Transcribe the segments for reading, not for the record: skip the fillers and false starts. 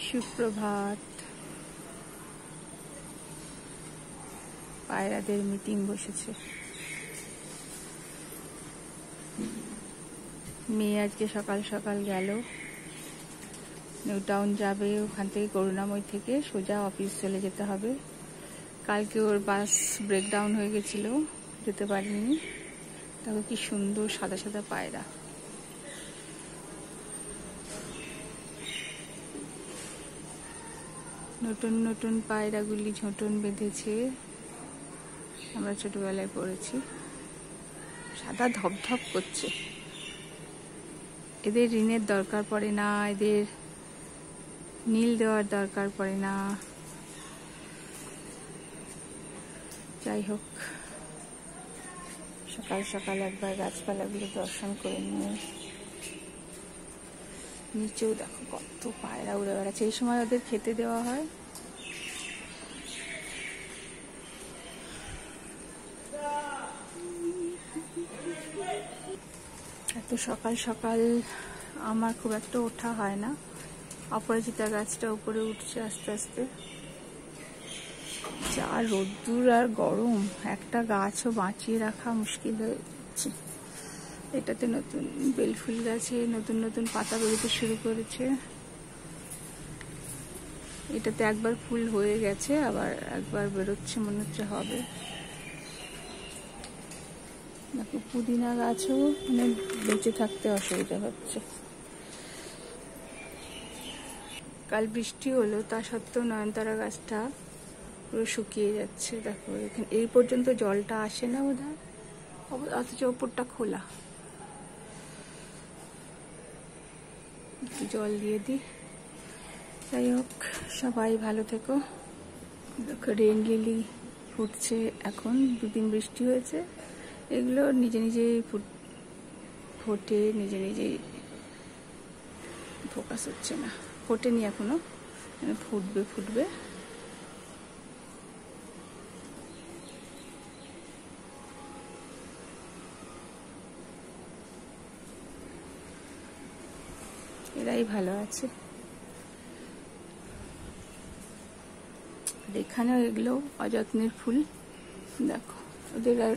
সুপ্রভাত। পায়রাদের মিটিং বসেছে। মেয়ে আজকে সকাল সকাল গেল, নিউ টাউন যাবে। ওখান থেকে করুণাময় থেকে সোজা অফিস চলে যেতে হবে। কালকে ওর বাস ব্রেকডাউন হয়ে গেছিল, যেতে পারিনি। দেখো কি সুন্দর সাদা সাদা পায়রা। নতুন নতুন পায়রাগুলি ঝোঁটন বেঁধেছে, আমরা ছোটবেলায় পড়েছি। সাদা ধপধপ করছে। এদের ঋণের দরকার পড়ে না, এদের নীল দেওয়ার দরকার পড়ে না। যাই হোক, সকাল সকাল একবার গাছপালাগুলো দর্শন করে নিয়ে। নিচেও দেখো কত পায়রা উড়ে বেড়াচ্ছে। এই সময় ওদের খেতে দেওয়া হয়। এত সকাল সকাল আমার খুব একটা ওঠা হয় না। অপরাজিতা গাছটা উপরে উঠছে আস্তে আস্তে। যা রোদ্দুর আর গরম, একটা গাছও বাঁচিয়ে রাখা মুশকিল হয়ে যাচ্ছে। এটাতে নতুন বেলফুল গাছে নতুন নতুন পাতা বেরোতে শুরু করেছে। এটাতে একবার ফুল হয়ে গেছে, আবার একবার বেরোচ্ছে, মনে হচ্ছে হবে। দেখো পুদিনা গাছও মানে বেঁচে থাকতে অসুবিধা হচ্ছে। কাল বৃষ্টি হলো, তা সত্ত্বেও নয়নতারা গাছটা পুরো শুকিয়ে যাচ্ছে। দেখো এখানে এই পর্যন্ত জলটা আসে না বোধহয়, অথচ ওপরটা খোলা। জল দিয়ে দিই। যাই হোক, সবাই ভালো থেকো। দেখো রেন লিলি ফুটছে এখন, দুদিন বৃষ্টি হয়েছে। এগুলো নিজে নিজেই ফোটে, নিজে নিজেই ফোকাস হচ্ছে না, ফোটেনি এখনো, ফুটবে ফুটবে। এরাই ভালো আছে। এখানেও এগুলো অযত্নের ফুল। দেখো ওদের আর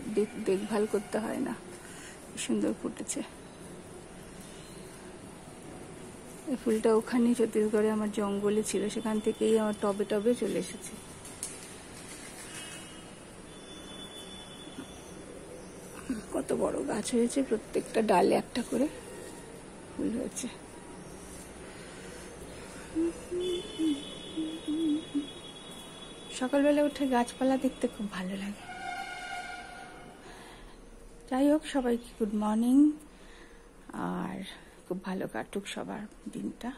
দেখভাল করতে হয় না, সুন্দর ফুটেছে। এই ফুলটা ওখানে ছত্তিশগড়ে আমার জঙ্গলে ছিল, সেখান থেকেই আমার টবে টবে চলে এসেছে। কত বড় গাছ হয়েছে, প্রত্যেকটা ডালে একটা করে ফুল হয়েছে। সকালবেলা উঠে গাছপালা দেখতে খুব ভালো লাগে। যাই হোক, সবাইকে গুড মর্নিং, আর খুব ভালো কাটুক সবার দিনটা।